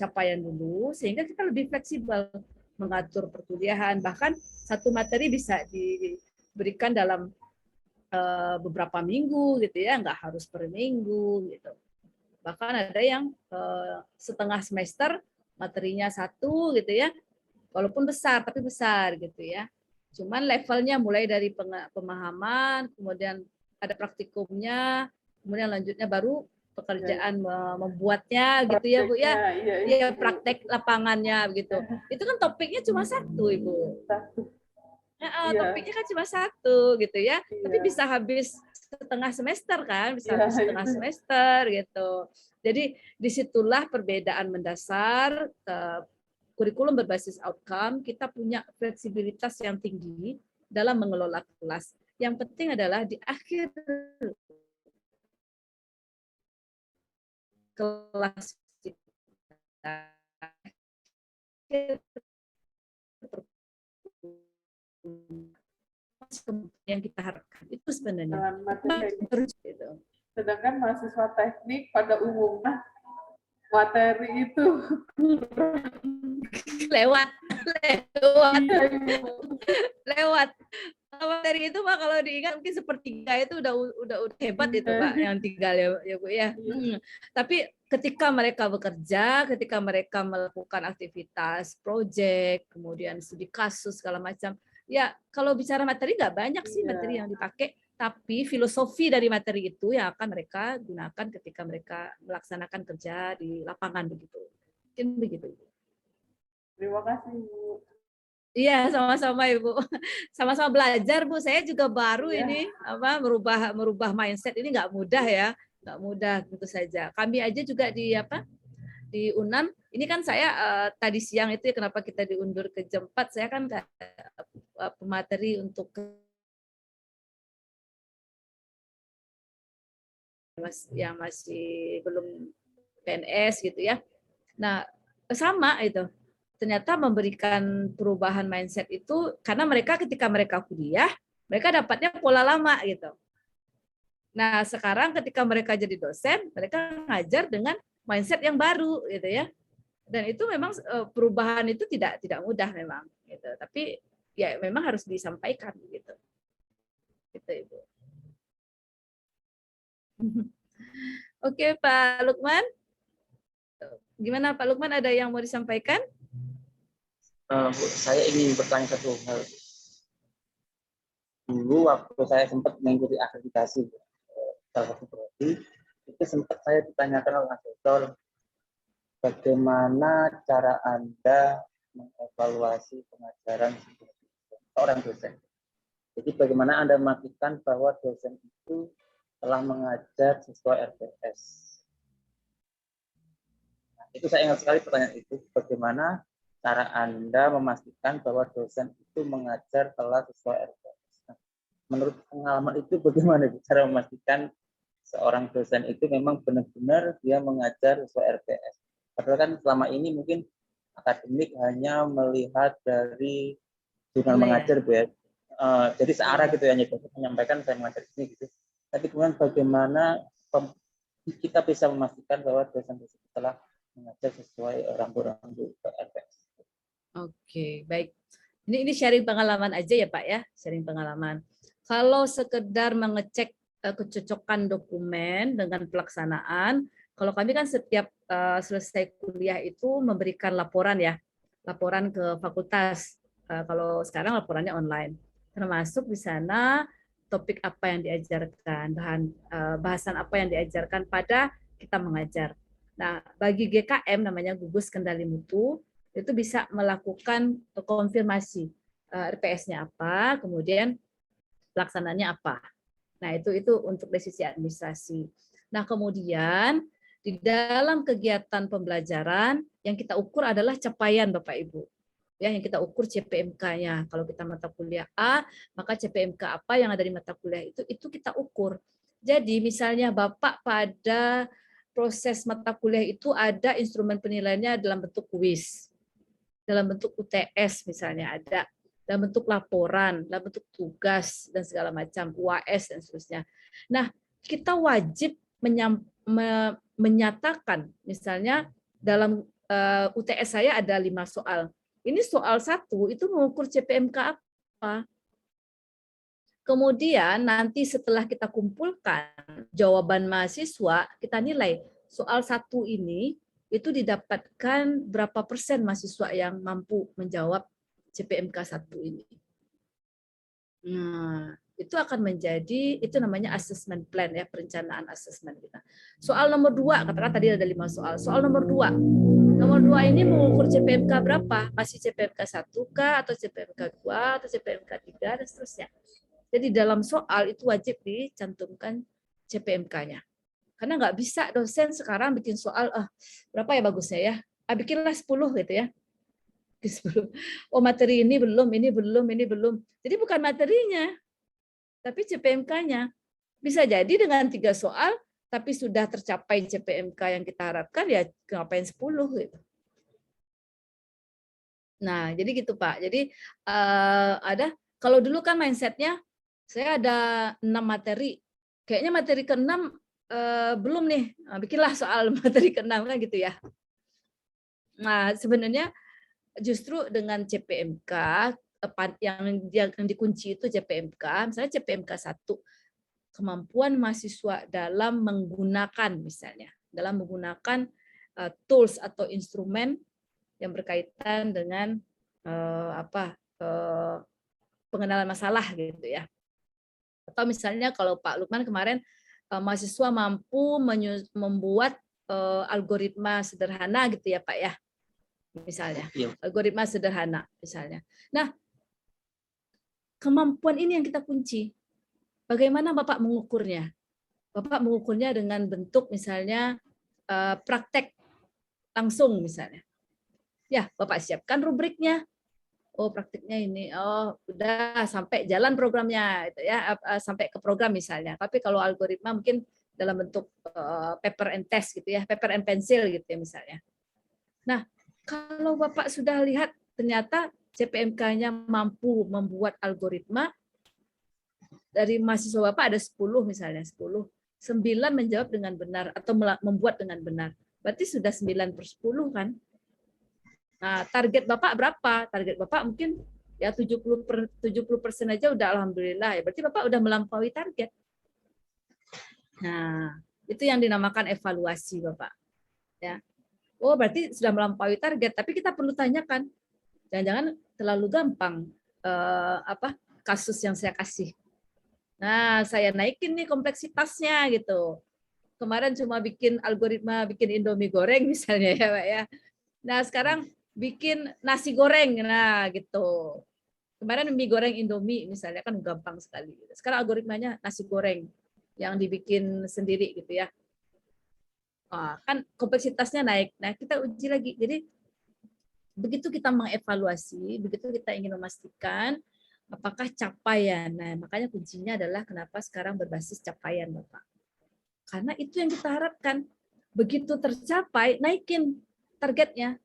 capaian dulu, sehingga kita lebih fleksibel mengatur perkuliahan. Bahkan satu materi bisa diberikan dalam beberapa minggu gitu ya, nggak harus per minggu gitu. Bahkan ada yang setengah semester materinya satu gitu ya, walaupun besar tapi besar gitu ya. Cuman levelnya mulai dari pemahaman, kemudian ada praktikumnya, kemudian lanjutnya baru pekerjaan membuatnya gitu ya Bu ya. Iya, praktek lapangannya begitu. Itu kan topiknya cuma satu Ibu. Topiknya kan cuma satu gitu ya. Tapi bisa habis setengah semester kan, bisa habis setengah semester gitu. Jadi disitulah perbedaan mendasar. Kurikulum berbasis outcome, kita punya fleksibilitas yang tinggi dalam mengelola kelas. Yang penting adalah di akhir kelas yang kita harapkan itu sebenarnya. Sedangkan mahasiswa teknik pada umumnya materi itu lewat materi itu Pak, kalau diingat mungkin sepertiga itu udah hebat itu Pak, yang tinggal ya Bu ya. Tapi ketika mereka bekerja, ketika mereka melakukan aktivitas proyek, kemudian studi kasus segala macam, ya kalau bicara materi nggak banyak sih materi yang dipakai, tapi filosofi dari materi itu yang akan mereka gunakan ketika mereka melaksanakan kerja di lapangan begitu. Mungkin begitu. Terima kasih Bu. Iya, sama-sama Ibu. Sama-sama belajar Bu. Saya juga baru ini merubah mindset ini nggak mudah ya, nggak mudah tentu saja. Kami aja juga di UNAM. Ini kan saya tadi siang itu kenapa kita diundur ke jam 4, saya kan pemateri untuk yang masih belum PNS gitu ya. Nah, sama itu. Ternyata memberikan perubahan mindset itu karena mereka ketika mereka kuliah, mereka dapatnya pola lama gitu. Nah, sekarang ketika mereka jadi dosen, mereka ngajar dengan mindset yang baru gitu ya. Dan itu memang perubahan itu tidak mudah memang gitu. Tapi ya memang harus disampaikan gitu. Gitu Ibu. Oke, Pak Lukman. Gimana Pak Lukman, ada yang mau disampaikan? Bu, saya ingin bertanya satu hal. Dulu waktu saya sempat mengikuti akreditasi salah satu prodi, itu sempat saya ditanyakan oleh asesor, bagaimana cara Anda mengevaluasi pengajaran seorang dosen. Jadi bagaimana Anda memastikan bahwa dosen itu telah mengajar sesuai RPS. Nah, itu saya ingat sekali pertanyaan itu, bagaimana cara Anda memastikan bahwa dosen itu mengajar telah sesuai RPS. Nah, menurut pengalaman itu bagaimana cara memastikan seorang dosen itu memang benar-benar dia mengajar sesuai RPS. Padahal kan selama ini mungkin akademik hanya melihat dari jurnal mengajar, Bu ya. Jadi searah gitu ya, menyampaikan saya mengajar ini gitu. Tapi kemudian bagaimana kita bisa memastikan bahwa dosen-dosen telah mengajar sesuai rambu-rambu RPS. Oke, baik. Ini sharing pengalaman aja ya Pak ya, sharing pengalaman. Kalau sekedar mengecek kecocokan dokumen dengan pelaksanaan, kalau kami kan setiap selesai kuliah itu memberikan laporan ya, laporan ke fakultas. Kalau sekarang laporannya online, termasuk di sana topik apa yang diajarkan, bahasan apa yang diajarkan pada kita mengajar. Nah, bagi GKM namanya gugus kendali mutu, itu bisa melakukan konfirmasi RPS-nya apa, kemudian pelaksananya apa. Nah, itu untuk dari sisi administrasi. Nah, kemudian di dalam kegiatan pembelajaran yang kita ukur adalah capaian Bapak Ibu. Ya, yang kita ukur CPMK-nya. Kalau kita mata kuliah A, maka CPMK apa yang ada di mata kuliah itu kita ukur. Jadi, misalnya Bapak pada proses mata kuliah itu ada instrumen penilaiannya dalam bentuk kuis, dalam bentuk UTS misalnya ada, dalam bentuk laporan, dalam bentuk tugas dan segala macam, UAS dan seterusnya. Nah, kita wajib menyatakan misalnya dalam UTS saya ada 5 soal. Ini soal 1 itu mengukur CPMK apa. Kemudian nanti setelah kita kumpulkan jawaban mahasiswa, kita nilai soal 1 ini itu didapatkan berapa persen mahasiswa yang mampu menjawab CPMK 1 ini. Nah, itu akan menjadi, itu namanya assessment plan ya, perencanaan assessment kita. Soal nomor 2, katakan tadi ada 5 soal. Soal nomor 2. Nomor 2 ini mengukur CPMK berapa? Masih CPMK 1 kah, atau CPMK 2, atau CPMK 3, dan seterusnya. Jadi dalam soal itu wajib dicantumkan CPMK-nya. Karena nggak bisa dosen sekarang bikin soal, berapa ya bagusnya ya? Bikinlah 10 gitu ya. 10. Oh materi ini belum, ini belum, ini belum. Jadi bukan materinya, tapi CPMK-nya. Bisa jadi dengan 3 soal, tapi sudah tercapai CPMK yang kita harapkan, ya ngapain 10 gitu. Nah, jadi gitu Pak. Jadi ada, kalau dulu kan mindsetnya, saya ada 6 materi. Kayaknya materi ke-6 belum nih, bikinlah soal materi ke-6 kan gitu ya. Nah, sebenarnya justru dengan CPMK yang dikunci itu CPMK, misalnya CPMK 1, kemampuan mahasiswa dalam menggunakan misalnya, dalam menggunakan tools atau instrumen yang berkaitan dengan pengenalan masalah gitu ya. Atau misalnya kalau Pak Lukman kemarin mahasiswa mampu membuat algoritma sederhana gitu ya Pak ya. Misalnya, algoritma sederhana misalnya. Nah, kemampuan ini yang kita kunci. Bagaimana Bapak mengukurnya? Bapak mengukurnya dengan bentuk misalnya praktek langsung misalnya. Ya, Bapak siapkan rubriknya. Oh, praktiknya ini. Oh, udah sampai jalan programnya itu ya, sampai ke program misalnya. Tapi kalau algoritma mungkin dalam bentuk paper and test gitu ya, paper and pencil gitu ya misalnya. Nah, kalau Bapak sudah lihat ternyata CPMK-nya mampu membuat algoritma, dari mahasiswa Bapak ada 10 misalnya, 10. 9 menjawab dengan benar atau membuat dengan benar. Berarti sudah 9/10 kan? Nah, target Bapak berapa? Target Bapak mungkin ya 70% aja udah alhamdulillah ya. Berarti Bapak udah melampaui target. Nah, itu yang dinamakan evaluasi Bapak. Ya. Oh, berarti sudah melampaui target, tapi kita perlu tanyakan. Jangan-jangan terlalu gampang kasus yang saya kasih. Nah, saya naikin nih kompleksitasnya gitu. Kemarin cuma bikin algoritma bikin Indomie goreng misalnya ya, Pak ya. Nah, sekarang bikin nasi goreng, nah gitu. Kemarin mie goreng Indomie misalnya kan gampang sekali. Sekarang algoritmanya nasi goreng yang dibikin sendiri gitu ya. Kan kompleksitasnya naik. Nah, kita uji lagi. Jadi begitu kita mengevaluasi, begitu kita ingin memastikan apakah capaian. Nah, makanya kuncinya adalah kenapa sekarang berbasis capaian, Bapak. Karena itu yang kita harapkan. Begitu tercapai, naikin targetnya.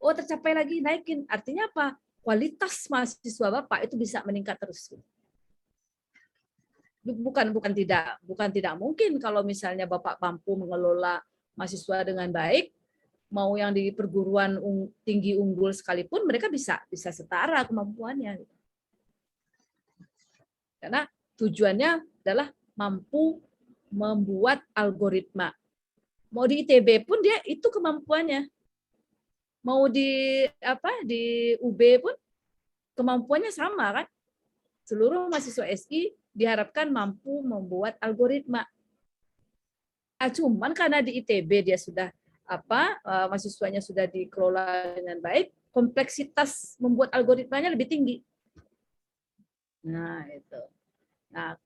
Oh, tercapai lagi, naikin. Artinya apa? Kualitas mahasiswa Bapak itu bisa meningkat terus. Bukan tidak mungkin kalau misalnya Bapak mampu mengelola mahasiswa dengan baik, mau yang di perguruan tinggi unggul sekalipun mereka bisa setara kemampuannya. Karena tujuannya adalah mampu membuat algoritma. Mau di ITB pun dia itu kemampuannya. Mau di UB pun kemampuannya sama kan? Seluruh mahasiswa SI diharapkan mampu membuat algoritma. Cuman karena di ITB dia sudah mahasiswanya sudah dikelola dengan baik, kompleksitas membuat algoritmanya lebih tinggi. Nah, itu. Nah,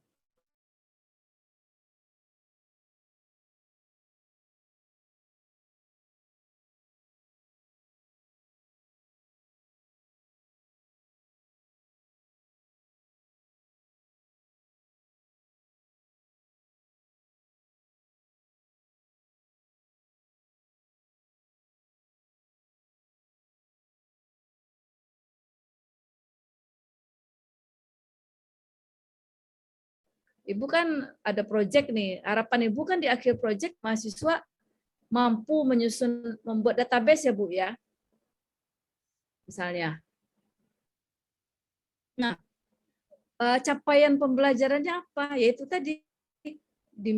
Ibu kan ada proyek nih, harapan Ibu kan di akhir proyek mahasiswa mampu membuat database ya Bu ya, misalnya. Nah, capaian pembelajarannya apa? Yaitu tadi di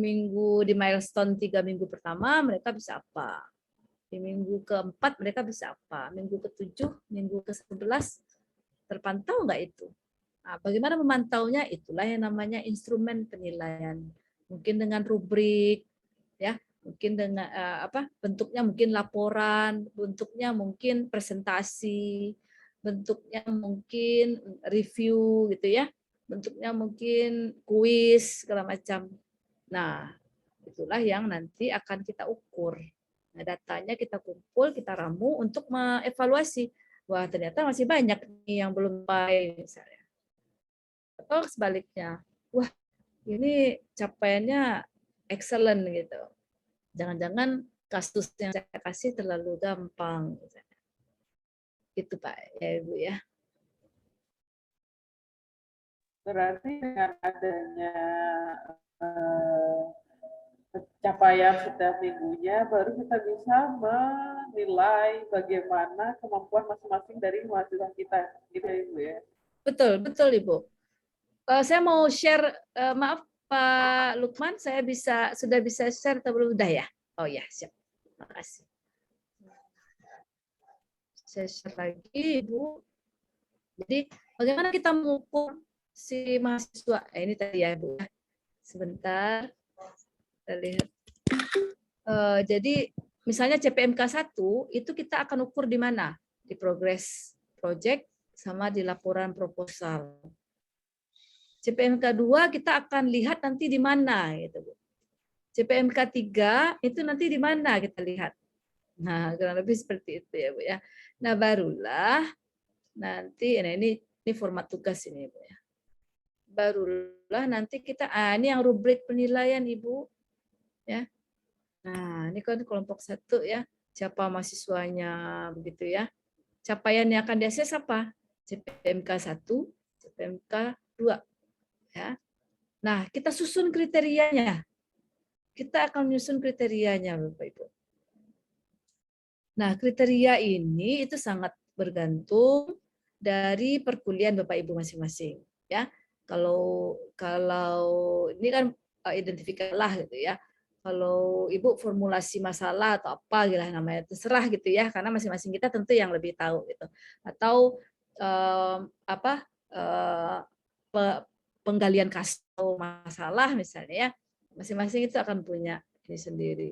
milestone 3 minggu pertama mereka bisa apa? Di minggu keempat mereka bisa apa? Minggu ke-7, minggu ke-11 terpantau nggak itu? Nah, bagaimana memantaunya? Itulah yang namanya instrumen penilaian. Mungkin dengan rubrik, ya, mungkin dengan bentuknya mungkin laporan, bentuknya mungkin presentasi, bentuknya mungkin review gitu ya, bentuknya mungkin kuis segala macam. Nah, itulah yang nanti akan kita ukur. Nah, datanya kita kumpul, kita ramu untuk mengevaluasi. Wah, ternyata masih banyak nih yang belum baik misalnya. Atau sebaliknya, wah ini capaiannya excellent gitu. Jangan-jangan kasus yang saya kasih terlalu gampang. Gitu Pak, ya Ibu ya. Berarti dengan adanya capaian setiap minggunya, baru kita bisa menilai bagaimana kemampuan masing-masing dari mahasiswa kita, gitu ya Ibu ya. Betul, betul Ibu. Saya mau share, maaf Pak Lukman, saya sudah bisa share atau belum? Udah ya? Oh ya, siap. Terima kasih. Saya share lagi Ibu. Jadi bagaimana kita mengukur si mahasiswa? Ini tadi ya Bu. Sebentar, kita lihat. Jadi misalnya CPMK 1 itu kita akan ukur di mana? Di progress project sama di laporan proposal. CPMK 2 kita akan lihat nanti di mana gitu Bu. CPMK 3 itu nanti di mana kita lihat. Nah, kurang lebih seperti itu ya Bu ya. Nah, barulah nanti ini format tugas ini Bu ya. Barulah nanti kita ini yang rubrik penilaian Ibu ya. Nah, ini kan kelompok 1 ya. Siapa mahasiswanya begitu ya. Capaian yang akan diakses apa? CPMK 1, CPMK 2 ya. Nah, kita susun kriterianya. Kita akan menyusun kriterianya Bapak Ibu. Nah, kriteria ini itu sangat bergantung dari perkuliahan Bapak Ibu masing-masing ya. Kalau ini kan identifikasilah gitu ya. Kalau Ibu formulasi masalah atau apa gitu namanya terserah gitu ya, karena masing-masing kita tentu yang lebih tahu gitu. Atau penggalian kasus masalah misalnya ya, masing-masing itu akan punya ini sendiri.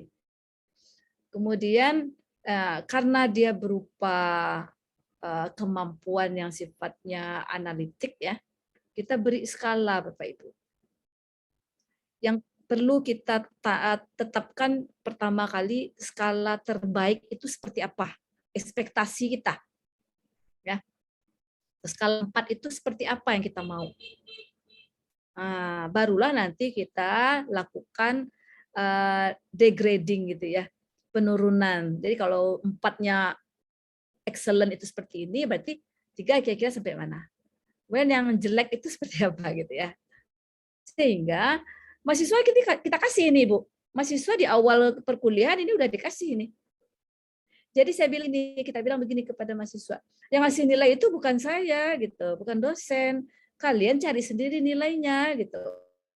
Kemudian karena dia berupa kemampuan yang sifatnya analitik ya, kita beri skala Bapak Ibu. Yang perlu kita tetapkan pertama kali skala terbaik itu seperti apa? Ekspektasi kita. Ya. Skala 4 itu seperti apa yang kita mau? Nah, barulah nanti kita lakukan degrading gitu ya, penurunan. Jadi kalau 4-nya excellent itu seperti ini, berarti 3 kira-kira sampai mana? Kemudian yang jelek itu seperti apa gitu ya. Sehingga mahasiswa kita kasih ini Bu. Mahasiswa di awal perkuliahan ini udah dikasih ini. Jadi kita bilang begini kepada mahasiswa, yang ngasih nilai itu bukan saya gitu, bukan dosen. Kalian cari sendiri nilainya gitu.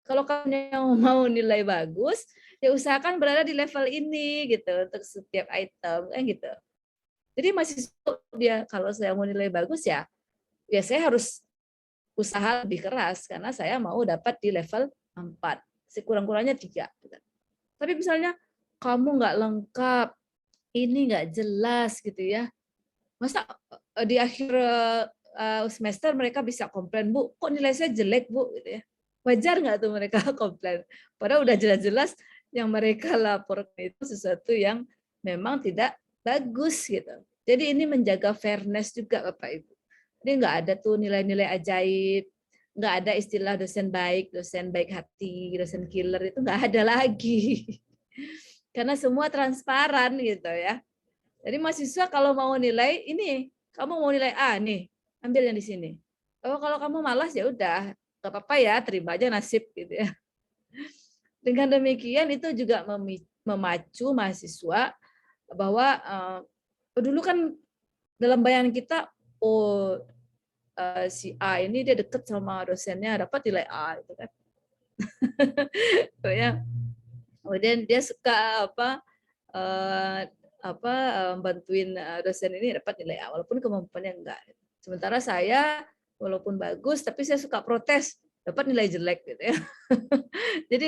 Kalau kalian mau nilai bagus, ya usahakan berada di level ini gitu untuk setiap item kan gitu. Jadi mahasiswa dia kalau saya mau nilai bagus ya saya harus usaha lebih keras karena saya mau dapat di level 4, sekurang-kurangnya 3. Tapi misalnya kamu nggak lengkap, ini nggak jelas gitu ya. Masa di akhir semester mereka bisa komplain, Bu, kok nilai saya jelek Bu gitu ya. Wajar nggak tuh mereka komplain? Padahal udah jelas-jelas yang mereka laporkan itu sesuatu yang memang tidak bagus gitu. Jadi ini menjaga fairness juga Bapak Ibu. Jadi nggak ada tuh nilai-nilai ajaib, nggak ada istilah dosen baik hati, dosen killer itu nggak ada lagi. Karena semua transparan gitu ya. Jadi mahasiswa kalau mau nilai ini, kamu mau nilai A nih, ambil yang di sini. Oh, kalau kamu malas ya udah, nggak apa-apa ya, terima aja nasib gitu ya. Dengan demikian itu juga memacu mahasiswa bahwa dulu kan dalam bayangan kita, oh si A ini dia deket sama dosennya dapat nilai A gitu kan. Ya. Kemudian dia suka bantuin dosen ini dapat nilai A walaupun kemampuannya enggak. Sementara saya walaupun bagus tapi saya suka protes dapat nilai jelek gitu ya. Jadi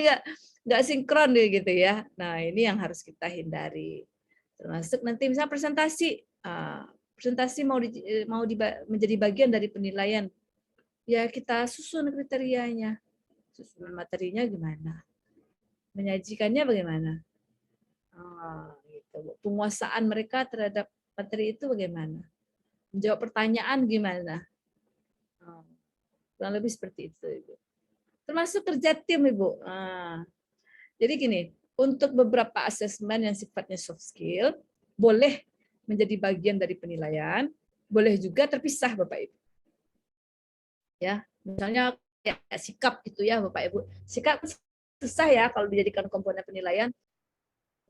nggak sinkron gitu ya. Nah ini yang harus kita hindari. Termasuk nanti misalnya presentasi menjadi bagian dari penilaian. Ya kita susun kriterianya, susunan materinya gimana, menyajikannya bagaimana, gitu. Penguasaan mereka terhadap materi itu bagaimana, menjawab pertanyaan gimana, kurang lebih seperti itu, Ibu. Termasuk kerja tim, Ibu. Jadi gini, untuk beberapa asesmen yang sifatnya soft skill boleh menjadi bagian dari penilaian, boleh juga terpisah, Bapak Ibu. Ya, misalnya ya, sikap gitu ya, Bapak Ibu. Sikap susah ya kalau dijadikan komponen penilaian,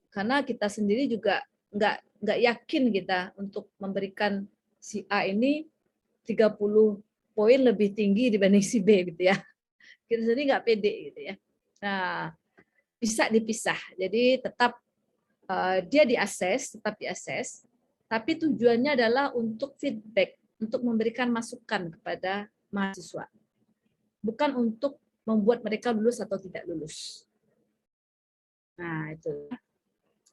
karena kita sendiri juga nggak yakin kita untuk memberikan si A ini 30 poin lebih tinggi dibanding si B gitu ya. Kita sendiri nggak pede gitu ya. Nah, bisa dipisah. Jadi tetap dia tetap diakses, tapi tujuannya adalah untuk feedback, untuk memberikan masukan kepada mahasiswa. Bukan untuk membuat mereka lulus atau tidak lulus. Nah, itu.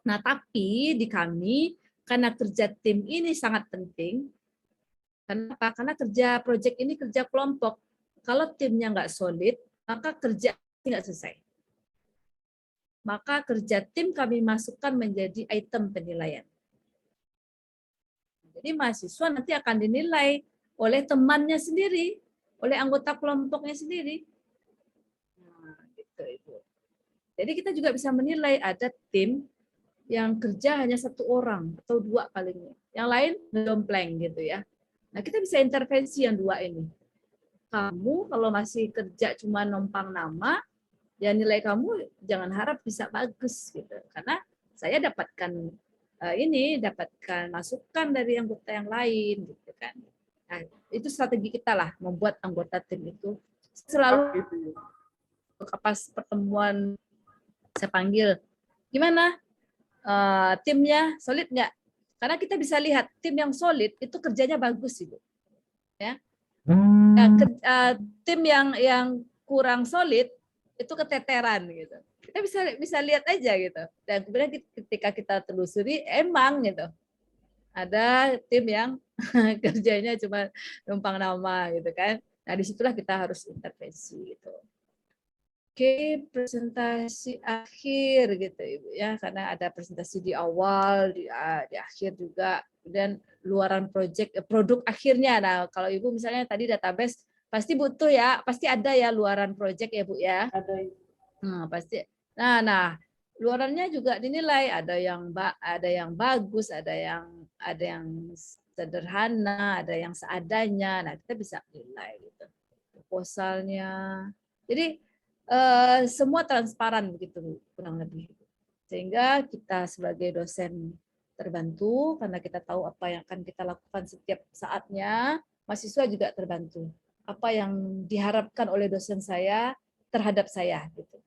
Nah, tapi di kami, karena kerja tim ini sangat penting, kenapa? Karena kerja proyek ini kerja kelompok. Kalau timnya nggak solid, maka kerja nggak selesai. Maka kerja tim kami masukkan menjadi item penilaian. Jadi mahasiswa nanti akan dinilai oleh temannya sendiri, oleh anggota kelompoknya sendiri. Nah, gitu, Ibu. Jadi kita juga bisa menilai ada tim yang kerja hanya 1 orang atau 2 palingnya. Yang lain dompleng gitu ya. Nah, kita bisa intervensi yang 2 ini. Kamu kalau masih kerja cuma numpang nama, ya nilai kamu jangan harap bisa bagus gitu. Karena saya dapatkan dapatkan masukan dari anggota yang lain gitu kan. Nah, itu strategi kita lah membuat anggota tim itu selalu pas pertemuan saya panggil, gimana timnya solid nggak? Karena kita bisa lihat tim yang solid itu kerjanya bagus Ibu. Ya. Tim yang kurang solid itu keteteran gitu. Kita bisa lihat aja gitu. Dan kemudian ketika kita telusuri emang gitu. Ada tim yang kerjanya cuma numpang nama gitu kan. Nah, disitulah kita harus intervensi gitu. Oke, presentasi akhir gitu Ibu ya, karena ada presentasi di awal, di akhir juga, dan luaran produk akhirnya. Nah, kalau Ibu misalnya tadi database pasti butuh ya, pasti ada ya luaran project ya Bu ya. Ada. Pasti. Nah, luarannya juga dinilai, ada yang bagus, ada yang sederhana, ada yang seadanya. Nah, kita bisa nilai gitu. Proposalnya. Jadi semua transparan begitu kurang lebih. Sehingga kita sebagai dosen terbantu karena kita tahu apa yang akan kita lakukan setiap saatnya, mahasiswa juga terbantu. Apa yang diharapkan oleh dosen saya terhadap saya gitu.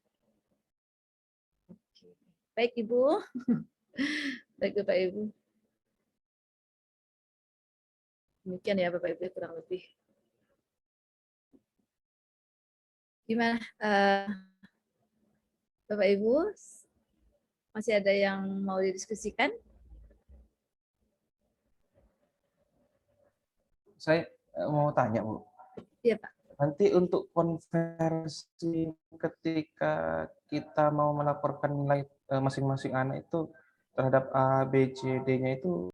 Baik Ibu. Baik Bapak Ibu. Demikian ya Bapak Ibu kurang lebih. Gimana Bapak Ibu? Masih ada yang mau didiskusikan? Saya mau tanya, Bu. Iya, Pak. Nanti untuk konversi ketika kita mau melaporkan nilai masing-masing anak itu terhadap A, B, C, D-nya itu